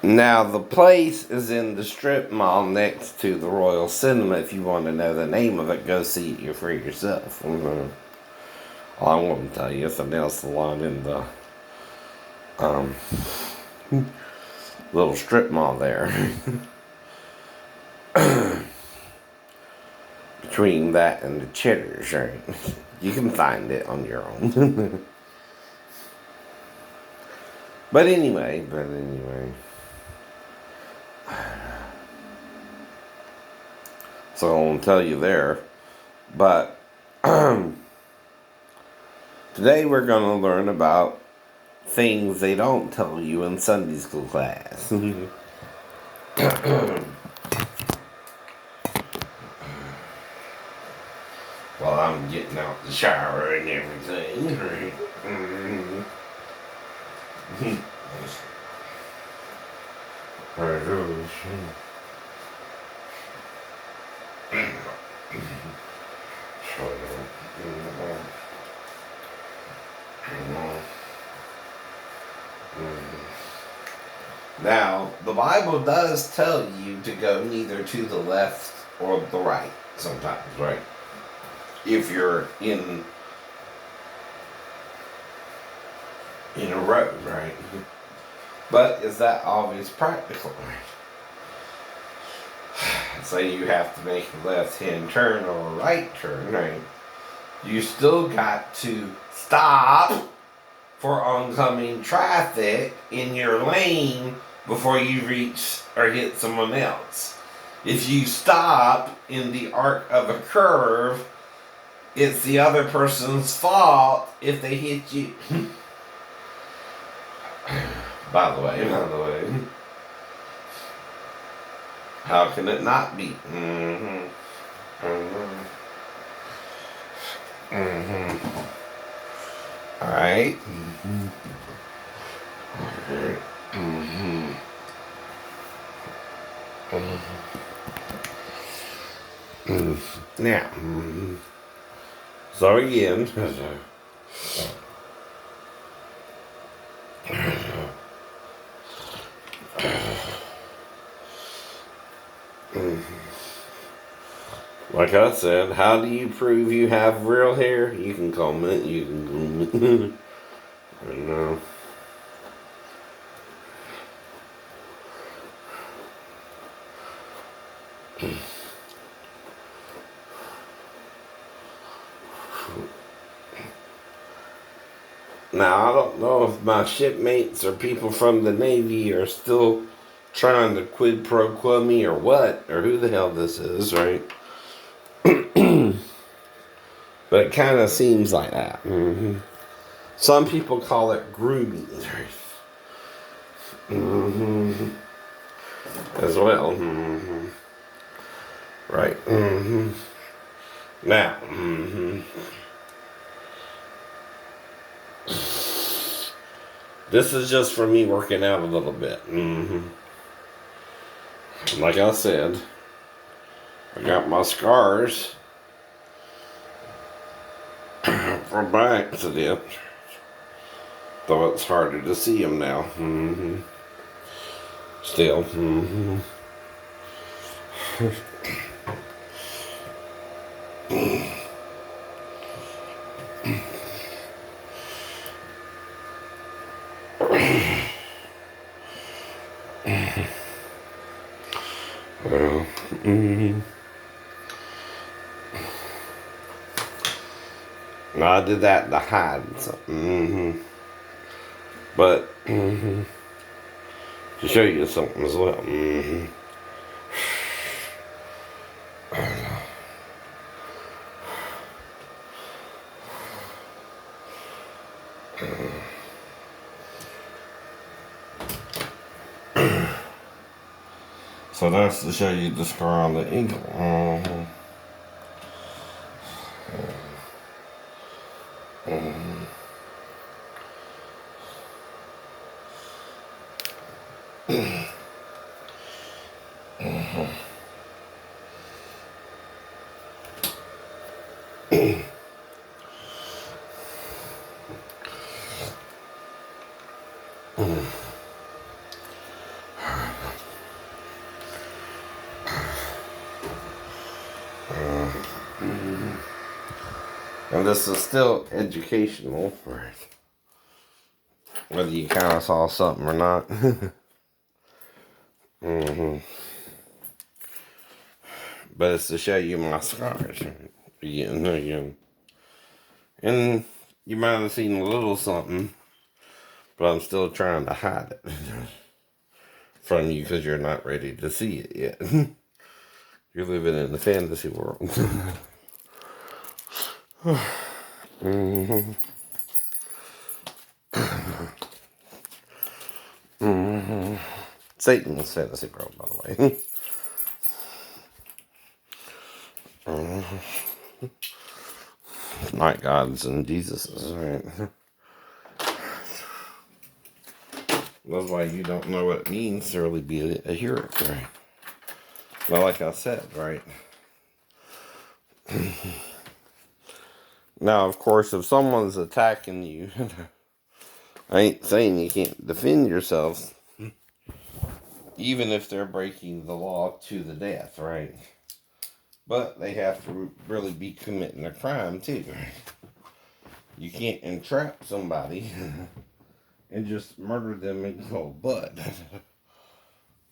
Now, the place is in the strip mall next to the Royal Cinema. If you want to know the name of it, go see it for yourself. All I'm going to tell you is a nail salon in the um, little strip mall there. Between that and the Cheddar's, right? You can find it on your own. But anyway. So I won't tell you there. But today we're going to learn about things they don't tell you in Sunday school class. While I'm getting out the shower and everything. Right? Now, the Bible does tell you to go neither to the left or the right sometimes, right? If you're in a road, right? But is that always practical? Say you have to make a left-hand turn or a right turn, right? You still got to stop for oncoming traffic in your lane before you reach or hit someone else. If you stop in the arc of a curve, it's the other person's fault if they hit you. By the way, how can it not be? All right. Now, so again, like I said, how do you prove you have real hair? You can comment. You can comment. I know. Now, I don't know if my shipmates or people from the Navy are still trying to quid pro quo me or what, or who the hell this is, right? But it kind of seems like that. Some people call it grooming, as well. Right. Now, this is just for me working out a little bit. Like I said, I got my scars from my accident, though it's harder to see them now. Still. Well, I did that to hide something. But to show you something as well. So that's to show you the scar on the ankle. And this is still educational, right? Whether you kind of saw something or not. But it's to show you my scars. Right? And you might have seen a little something, but I'm still trying to hide it from you because you're not ready to see it yet. You're living in the fantasy world. Satan's fantasy world, by the way. Not God's and Jesus's, right? That's why you don't know what it means to really be a hero, right? Well, like I said, right? Now, of course, if someone's attacking you, I ain't saying you can't defend yourself, even if they're breaking the law to the death, right? But they have to really be committing a crime, too. You can't entrap somebody and just murder them in cold blood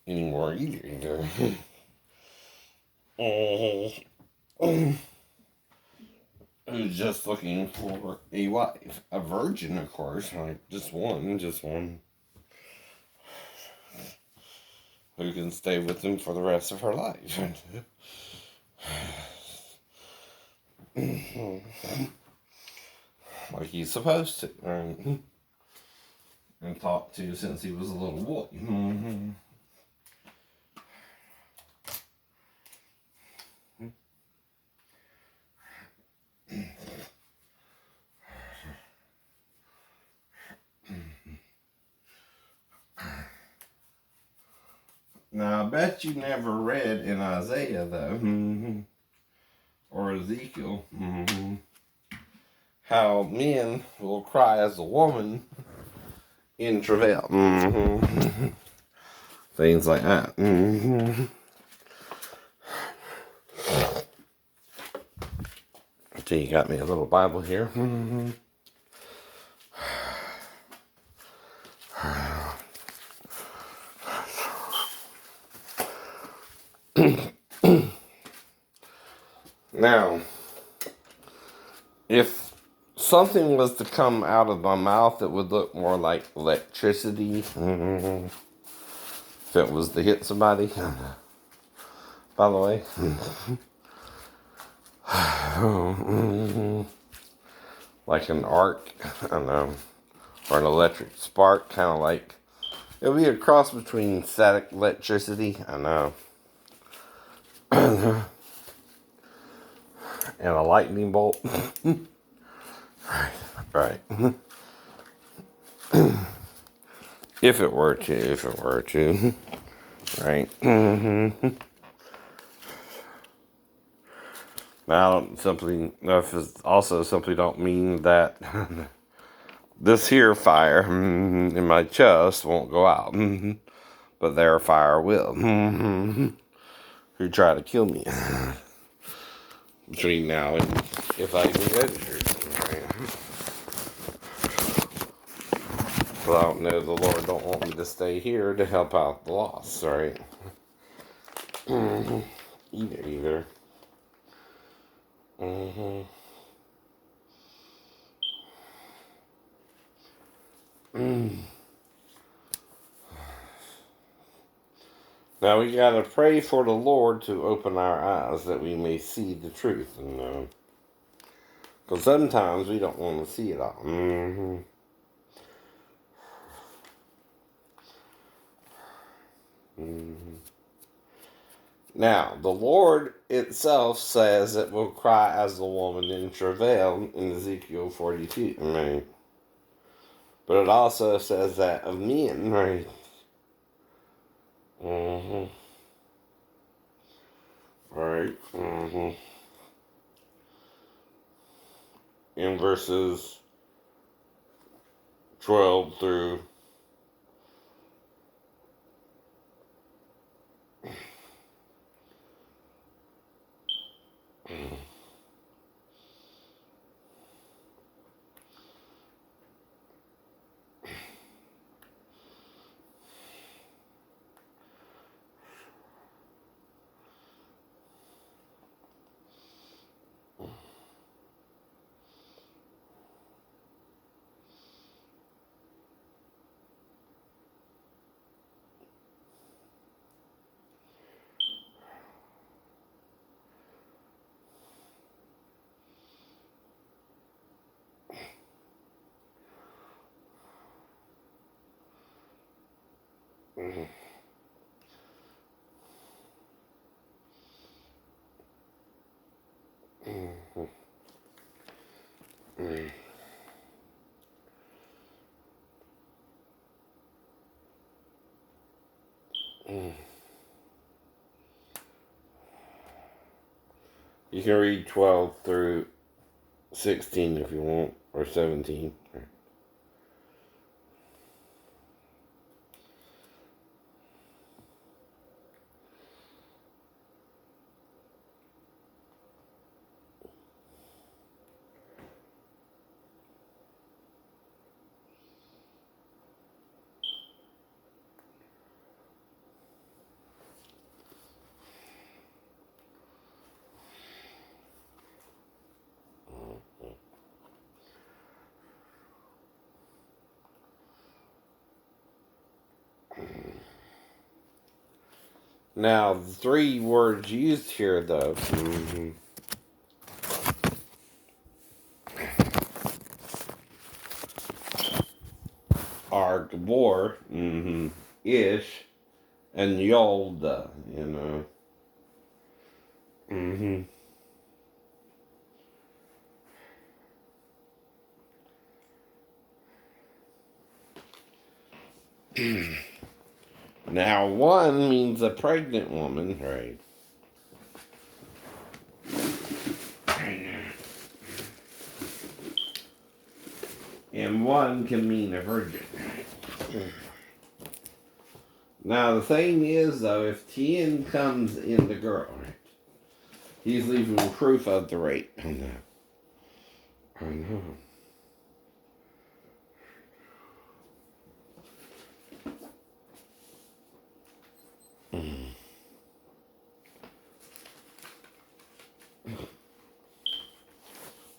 anymore either. Who's just looking for a wife. A virgin, of course, like just one. Who can stay with him for the rest of her life. Like he's supposed to, right? And talk to since he was a little boy. Now, I bet you never read in Isaiah, though, or Ezekiel, how men will cry as a woman in travail. Things like that. So you got me a little Bible here. Now, if something was to come out of my mouth that would look more like electricity, if it was to hit somebody, by the way, like an arc, I don't know, or an electric spark, kind of like, it would be a cross between static electricity, I know, and a lightning bolt. Right. If it were to, right. Now, I don't simply, if it's also simply don't mean that this here fire in my chest won't go out, but their fire will, who try to kill me between now and if I even go to church. Well, I don't know, the Lord don't want me to stay here to help out the lost, right? Either. Now we gotta pray for the Lord to open our eyes that we may see the truth, because sometimes we don't want to see it all. Now, the Lord itself says it will cry as the woman in travail in Ezekiel 42, but it also says that of men, right? Right. In verses 12 through You can read 12 through 16 if you want, or 17. Now, the three words used here, though, are Gabor, Ish, and Yolda, you know. Now, one means a pregnant woman, right? And one can mean a virgin. Now, the thing is, though, if Tien comes in the girl, right, he's leaving proof of the rape. I know. I know.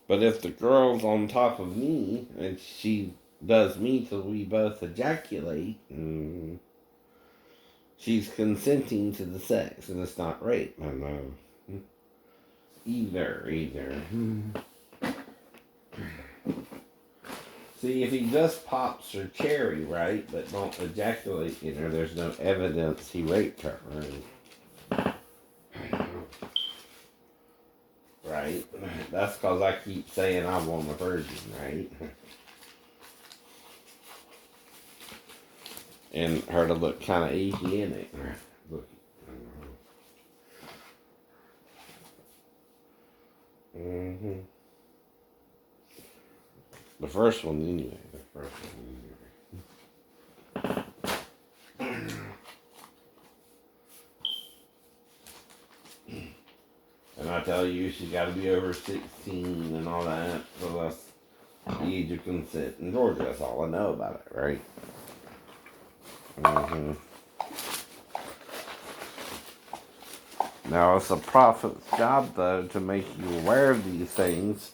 But if the girl's on top of me and she does me till we both ejaculate, she's consenting to the sex and it's not rape. I know. Either. See, if he just pops her cherry, right, but don't ejaculate in her, there's no evidence he raped her, right? Right? That's because I keep saying I want a virgin, right? And her to look kind of achy in it. Look. The first one, anyway. And I tell you, she got to be over 16 and all that. So that's the age of consent in Georgia. That's all I know about it, right? Now, it's a prophet's job, though, to make you aware of these things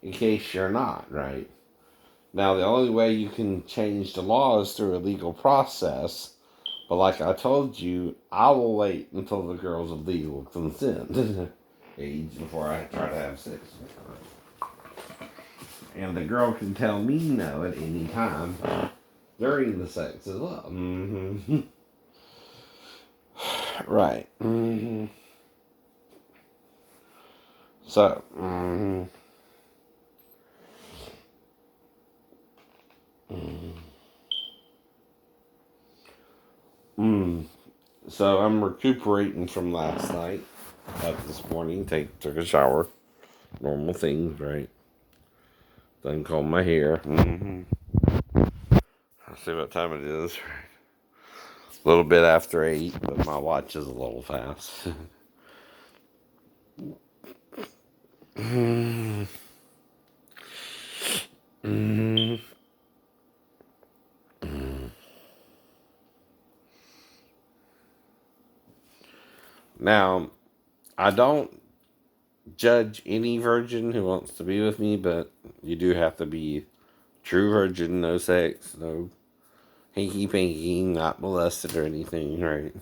in case you're not, right? Now, the only way you can change the law is through a legal process. But like I told you, I will wait until the girl's of legal consent age before I try to have sex with her. And the girl can tell me no at any time during the sex as well. Right. So, so I'm recuperating from last night. Up this morning, took a shower. Normal things, right? Then comb my hair. Let's see what time it is. A little bit after 8, but my watch is a little fast. Now, I don't judge any virgin who wants to be with me, but you do have to be true virgin, no sex, no hanky panky, not molested or anything, right?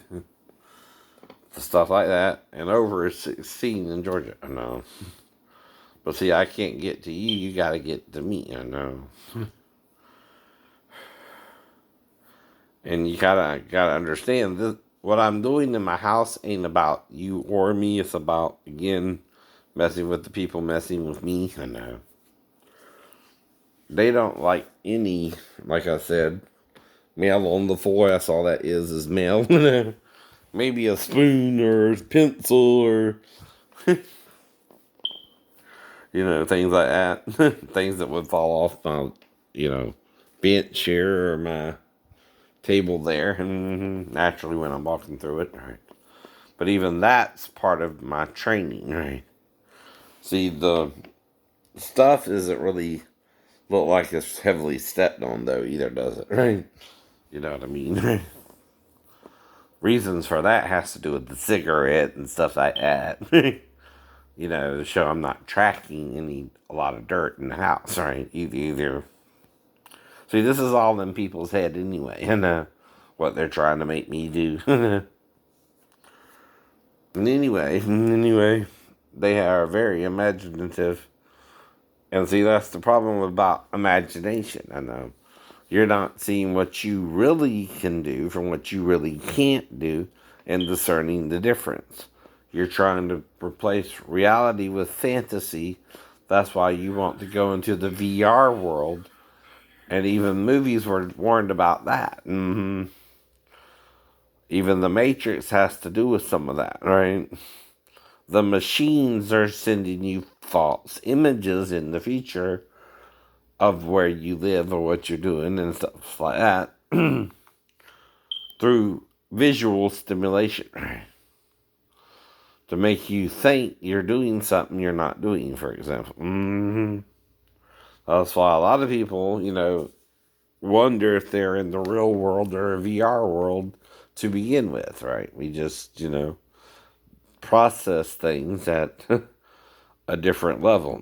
Stuff like that. And over 16 in Georgia, I know. But see, I can't get to you, you gotta get to me, I know. And you gotta understand this. What I'm doing in my house ain't about you or me. It's about, again, messing with the people messing with me. I know. They don't like any, like I said, mail on the floor. That's all that is mail. Maybe a spoon or a pencil or, things like that. Things that would fall off my, you know, bench here or my table there. And naturally when I'm walking through it, right? But even that's part of my training, right? See, the stuff isn't really look like it's heavily stepped on, though, either, does it? Right? You know what I mean? Reasons for that has to do with the cigarette and stuff like that. To show I'm not tracking a lot of dirt in the house, right? Either. See, this is all in people's head anyway, and what they're trying to make me do. And anyway, they are very imaginative. And see, that's the problem about imagination. I know. You're not seeing what you really can do from what you really can't do and discerning the difference. You're trying to replace reality with fantasy. That's why you want to go into the VR world. And even movies were warned about that. Even The Matrix has to do with some of that, right? The machines are sending you false images in the future of where you live or what you're doing and stuff like that through visual stimulation to make you think you're doing something you're not doing, for example. That's why a lot of people, wonder if they're in the real world or a VR world to begin with, right? We just, process things at a different level.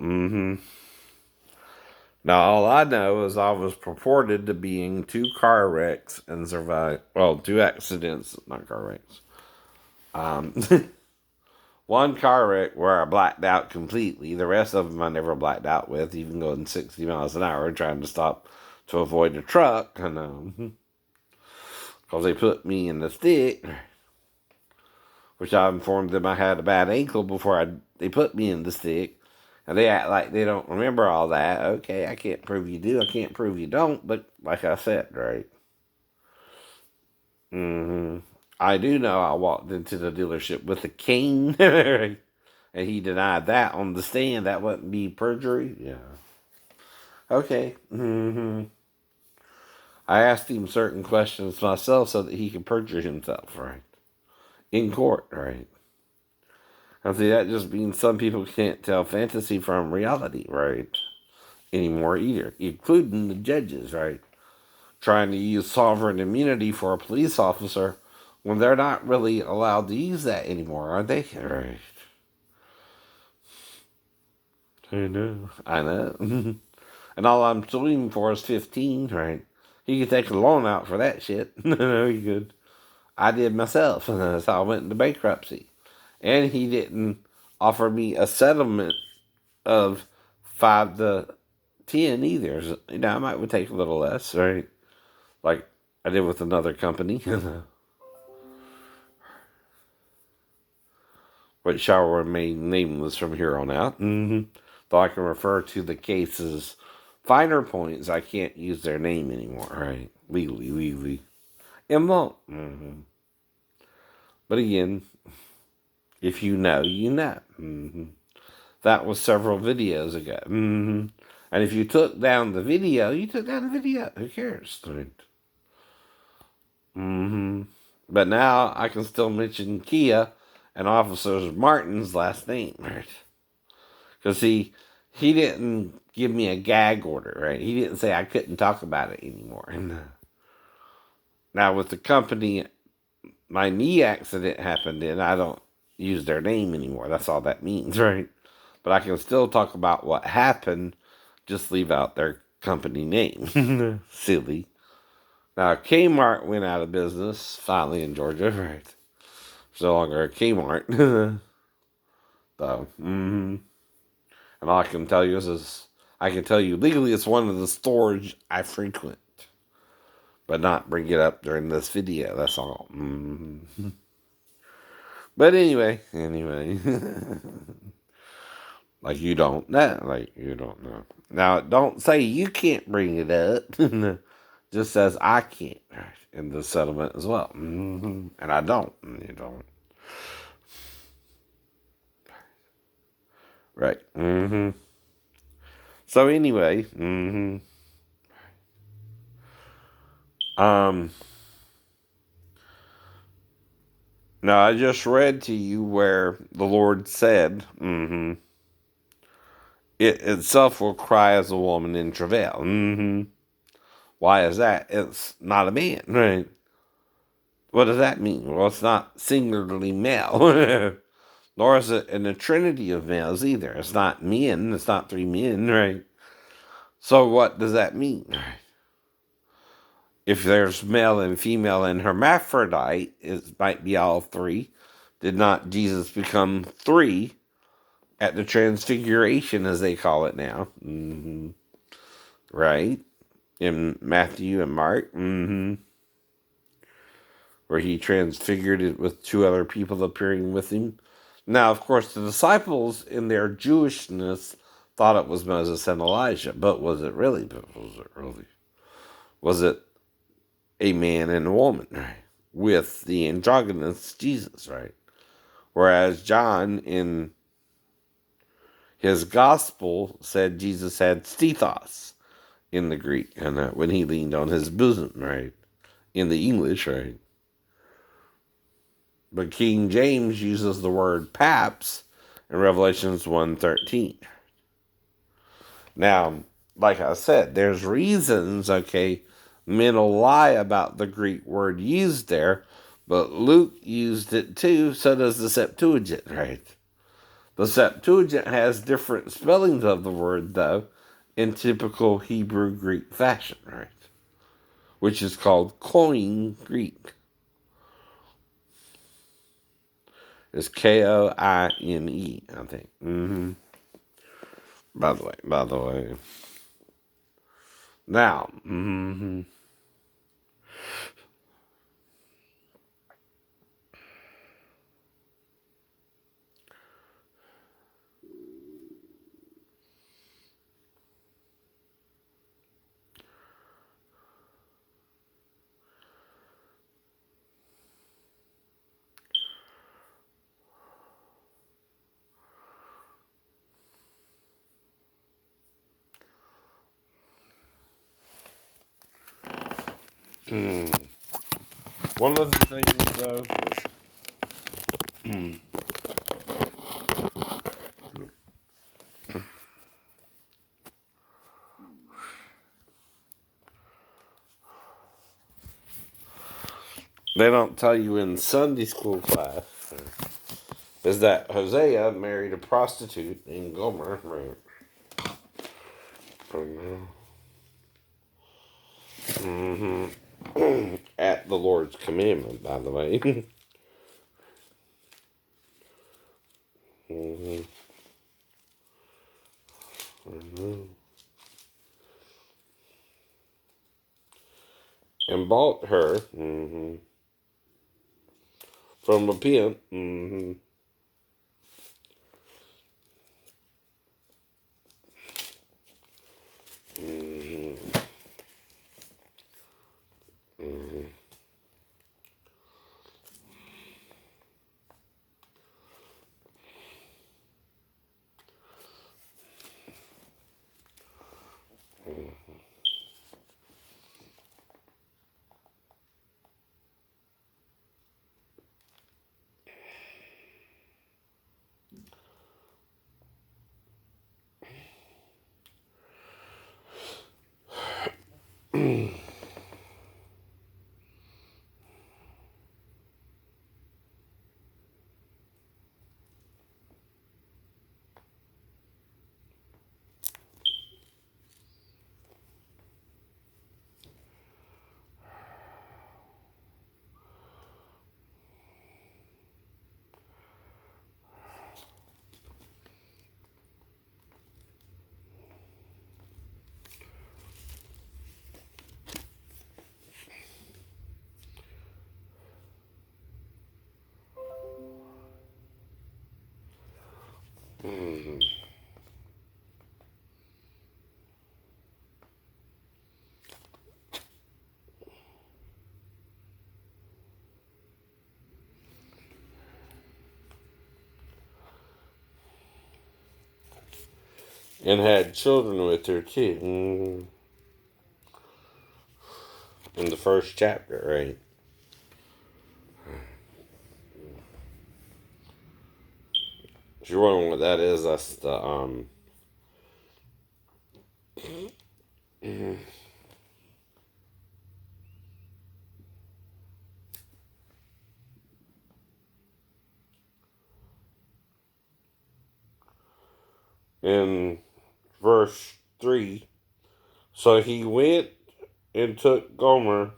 Now, all I know is I was purported to be in 2 car wrecks and survived. Well, 2 accidents, not car wrecks. Um, 1 car wreck where I blacked out completely. The rest of them I never blacked out with, even going 60 miles an hour trying to stop to avoid a truck. And because they put me in the stick, which I informed them I had a bad ankle before they put me in the stick. And they act like they don't remember all that. Okay, I can't prove you do. I can't prove you don't. But like I said, right? I do know I walked into the dealership with a cane. And he denied that on the stand. That wouldn't be perjury. Yeah. Okay. I asked him certain questions myself so that he could perjure himself, right? In court, right? I see that just means some people can't tell fantasy from reality, right? Anymore either, including the judges, right? Trying to use sovereign immunity for a police officer when they're not really allowed to use that anymore, are they? Right. I know. And all I'm suing for is 15, right? He could take a loan out for that shit. No, he could. I did myself, and that's how I went into bankruptcy. And he didn't offer me a settlement of 5 to 10 either. So, I might would take a little less, right? Like I did with another company. But shall remain nameless from here on out. Though I can refer to the case's finer points, I can't use their name anymore, right? Legally. And won't. But again, if you know, you know. That was several videos ago. And if you took down the video, you took down the video. Who cares? Right? But now I can still mention Kia and Officer Martin's last name, right? Because he didn't give me a gag order, right? He didn't say I couldn't talk about it anymore. And now with the company my knee accident happened in, I don't use their name anymore. That's all that means, right? But I can still talk about what happened, just leave out their company name. Silly. Now, Kmart went out of business finally in Georgia, right? It's no longer a Kmart. So, and all I can tell you is I can tell you legally it's one of the stores I frequent. but not bring it up during this video. That's all. But anyway, like you don't know, Now, don't say you can't bring it up. Just says I can't in the settlement as well, and I don't. And you don't, right? So anyway, now I just read to you where the Lord said, it itself will cry as a woman in travail. Why is that? It's not a man, right? What does that mean? Well, it's not singularly male, nor is it in a trinity of males either. It's not men. It's not three men, right? So what does that mean? If there's male and female and hermaphrodite, it might be all three. Did not Jesus become three at the transfiguration, as they call it now? Right? In Matthew and Mark, where he transfigured it with two other people appearing with him. Now, of course, the disciples, in their Jewishness, thought it was Moses and Elijah, but was it really? Was it a man and a woman, right? With the androgynous Jesus, right? Whereas John, in his gospel, said Jesus had stethos in the Greek, and when he leaned on his bosom, right? In the English, right? But King James uses the word paps in Revelations 1:13. Now, like I said, there's reasons, okay, men will lie about the Greek word used there, but Luke used it too, so does the Septuagint, right? The Septuagint has different spellings of the word, though, in typical Hebrew Greek fashion, right? Which is called Koine Greek. It's Koine, I think. By the way. Now, one of the things, though, they don't tell you in Sunday school class is that Hosea married a prostitute named Gomer, right? At the Lord's commandment, by the way. And bought her from a pimp. And had children with her too. In the first chapter, right? If you're wondering what that is, that's the in verse 3. So he went and took Gomer,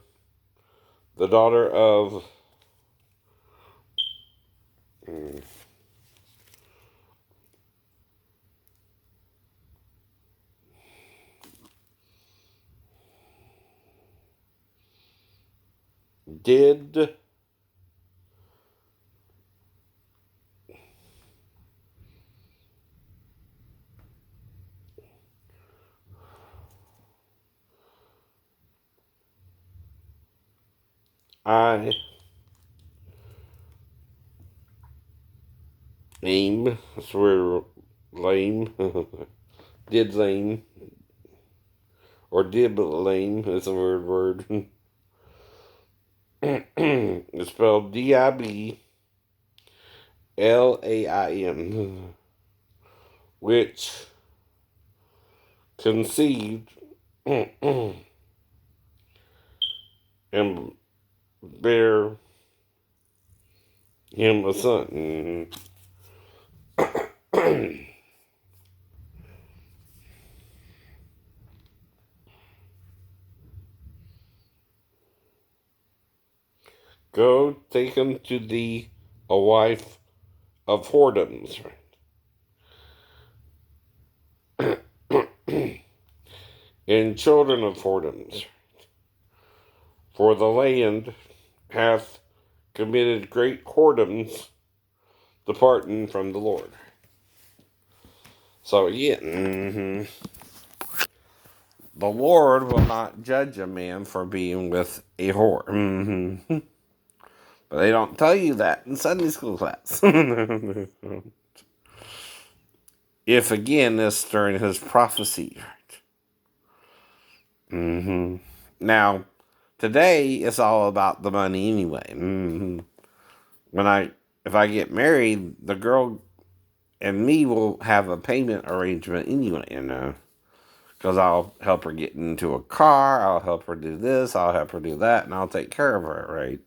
the daughter of did I aim. That's where lame. Did lame. Or dib lame is a weird word. It's spelled Diblalaim, which conceived and bear him a son. Go, take him to thee a wife of whoredoms, and children of whoredoms. For the land hath committed great whoredoms, departing from the Lord. So again, the Lord will not judge a man for being with a whore. But they don't tell you that in Sunday school class. If again, this during his prophecy. Now, today it's all about the money anyway. If I get married, the girl and me will have a payment arrangement anyway, because I'll help her get into a car, I'll help her do this, I'll help her do that, and I'll take care of her, right?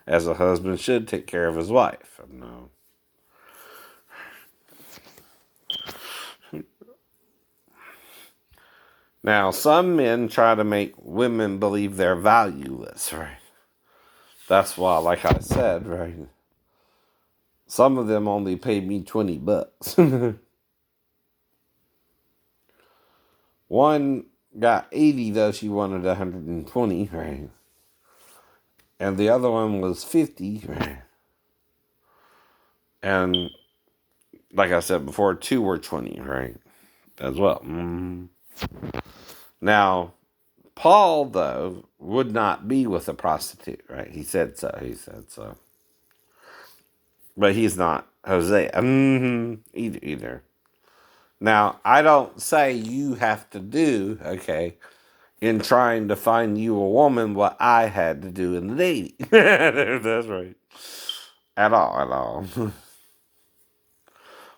As a husband should take care of his wife. Now, some men try to make women believe they're valueless, right? That's why, like I said, right? Some of them only paid me $20. One got 80, though she wanted 120, right? And the other one was 50, right? And like I said before, two were 20, right? As well. Now, Paul, though, would not be with a prostitute, right? He said so. But he's not Hosea. Either. Now, I don't say you have to do, okay, in trying to find you a woman what I had to do in the dating. That's right. At all.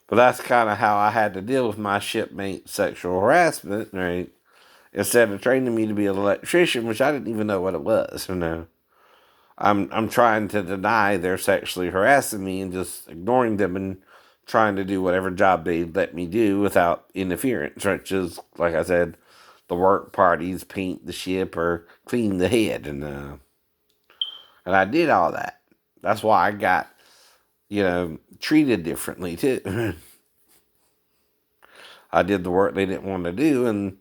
But that's kind of how I had to deal with my shipmate sexual harassment, right? Instead of training me to be an electrician, which I didn't even know what it was, I'm trying to deny they're sexually harassing me and just ignoring them and trying to do whatever job they let me do without interference, which is, like I said, the work parties, paint the ship, or clean the head. And I did all that. That's why I got, treated differently, too. I did the work they didn't want to do, and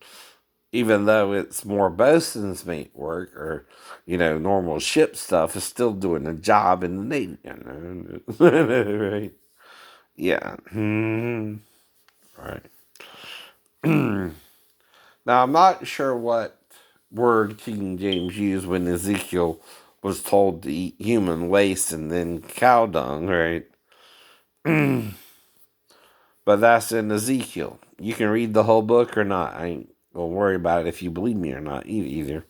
even though it's more bosun's mate work or, normal ship stuff, it's still doing a job in the Navy. Right? Yeah. Right. Now, I'm not sure what word King James used when Ezekiel was told to eat human waste and then cow dung, right? But that's in Ezekiel. You can read the whole book or not. I ain't gonna worry about it if you believe me or not either.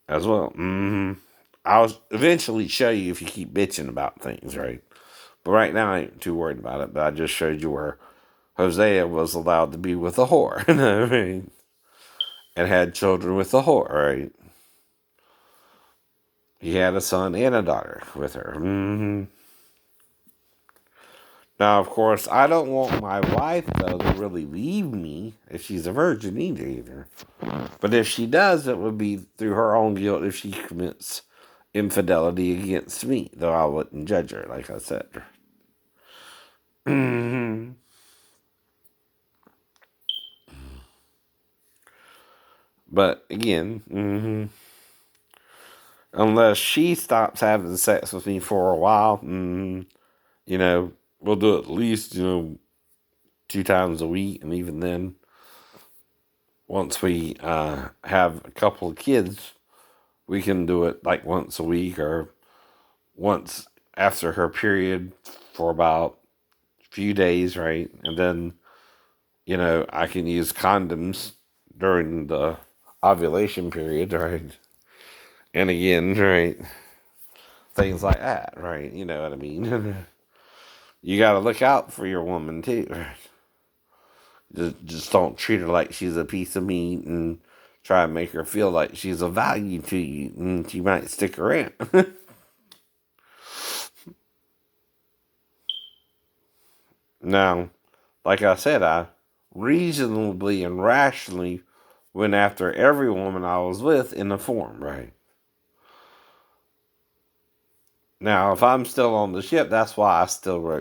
As well. I'll eventually show you if you keep bitching about things, right? But right now I ain't too worried about it. But I just showed you where Hosea was allowed to be with a whore. You know what I mean? And had children with a whore, right? He had a son and a daughter with her. Now, of course, I don't want my wife, though, to really leave me if she's a virgin either. But if she does, it would be through her own guilt if she commits infidelity against me, though I wouldn't judge her, like I said. But again, unless she stops having sex with me for a while, we'll do it at least, 2 times a week. And even then, once we have a couple of kids, we can do it like once a week or once after her period for about a few days, right? And then, I can use condoms during the ovulation period, right? And again, right? Things like that, right? You know what I mean? You got to look out for your woman too. Right? Just don't treat her like she's a piece of meat and try and make her feel like she's of value to you, and she might stick around. Now, like I said, I reasonably and rationally went after every woman I was with in the form, right? Now, if I'm still on the ship, that's why I still wrote